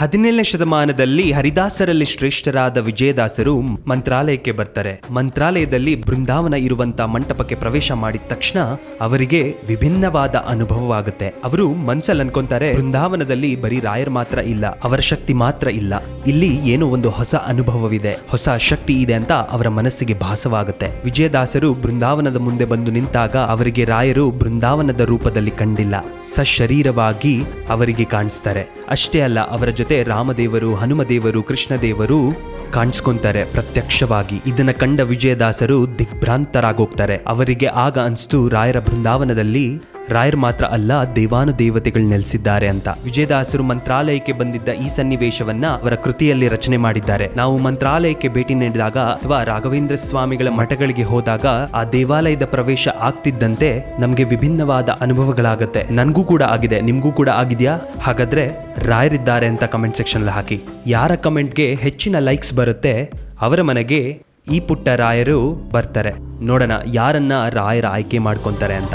17ನೇ ಶತಮಾನದಲ್ಲಿ ಹರಿದಾಸರಲ್ಲಿ ಶ್ರೇಷ್ಠರಾದ ವಿಜಯದಾಸರು ಮಂತ್ರಾಲಯಕ್ಕೆ ಬರ್ತಾರೆ. ಮಂತ್ರಾಲಯದಲ್ಲಿ ಬೃಂದಾವನ ಇರುವಂತ ಮಂಟಪಕ್ಕೆ ಪ್ರವೇಶ ಮಾಡಿದ ತಕ್ಷಣ ಅವರಿಗೆ ವಿಭಿನ್ನವಾದ ಅನುಭವವಾಗುತ್ತೆ. ಅವರು ಮನ್ಸಲ್ಲಿ ಅನ್ಕೊಂತಾರೆ, ಬೃಂದಾವನದಲ್ಲಿ ಬರೀ ರಾಯರ್ ಮಾತ್ರ ಇಲ್ಲ, ಅವರ ಶಕ್ತಿ ಮಾತ್ರ ಇಲ್ಲ, ಇಲ್ಲಿ ಏನೋ ಒಂದು ಹೊಸ ಅನುಭವವಿದೆ, ಹೊಸ ಶಕ್ತಿ ಇದೆ ಅಂತ ಅವರ ಮನಸ್ಸಿಗೆ ಭಾಸವಾಗುತ್ತೆ. ವಿಜಯದಾಸರು ಬೃಂದಾವನದ ಮುಂದೆ ಬಂದು ನಿಂತಾಗ ಅವರಿಗೆ ರಾಯರು ಬೃಂದಾವನದ ರೂಪದಲ್ಲಿ ಕಂಡಿಲ್ಲ, ಸಶರೀರವಾಗಿ ಅವರಿಗೆ ಕಾಣಿಸ್ತಾರೆ. ಅಷ್ಟೇ ಅಲ್ಲ, ಅವರ ಜೊತೆ ರಾಮದೇವರು, ಹನುಮದೇವರು, ಕೃಷ್ಣದೇವರು ಕಾಣಿಸ್ಕೊಂತಾರೆ ಪ್ರತ್ಯಕ್ಷವಾಗಿ. ಇದನ್ನ ಕಂಡ ವಿಜಯದಾಸರು ದಿಗ್ಭ್ರಾಂತರಾಗೋಗ್ತಾರೆ. ಅವರಿಗೆ ಆಗ ಅನ್ಸ್ತು, ರಾಯರ ಬೃಂದಾವನದಲ್ಲಿ ರಾಯರ್ ಮಾತ್ರ ಅಲ್ಲ, ದೇವಾನುದೇವತೆಗಳು ನೆಲೆಸಿದ್ದಾರೆ ಅಂತ. ವಿಜಯದಾಸರು ಮಂತ್ರಾಲಯಕ್ಕೆ ಬಂದಿದ್ದ ಈ ಸನ್ನಿವೇಶವನ್ನ ಅವರ ಕೃತಿಯಲ್ಲಿ ರಚನೆ ಮಾಡಿದ್ದಾರೆ. ನಾವು ಮಂತ್ರಾಲಯಕ್ಕೆ ಭೇಟಿ ನೀಡಿದಾಗ ಅಥವಾ ರಾಘವೇಂದ್ರ ಸ್ವಾಮಿಗಳ ಮಠಗಳಿಗೆ ಹೋದಾಗ ಆ ದೇವಾಲಯದ ಪ್ರವೇಶ ಆಗ್ತಿದ್ದಂತೆ ನಮ್ಗೆ ವಿಭಿನ್ನವಾದ ಅನುಭವಗಳಾಗತ್ತೆ. ನನ್ಗೂ ಕೂಡ ಆಗಿದೆ, ನಿಮ್ಗೂ ಕೂಡ ಆಗಿದ್ಯಾ? ಹಾಗಾದ್ರೆ ರಾಯರಿದ್ದಾರೆ ಅಂತ ಕಮೆಂಟ್ ಸೆಕ್ಷನ್ ಅಲ್ಲಿ ಹಾಕಿ. ಯಾರ ಕಮೆಂಟ್ಗೆ ಹೆಚ್ಚಿನ ಲೈಕ್ಸ್ ಬರುತ್ತೆ ಅವರ ಮನೆಗೆ ಈ ಪುಟ್ಟ ರಾಯರು ಬರ್ತಾರೆ. ನೋಡೋಣ ಯಾರನ್ನ ರಾಯರ ಆಯ್ಕೆ ಮಾಡ್ಕೊಂತಾರೆ ಅಂತ.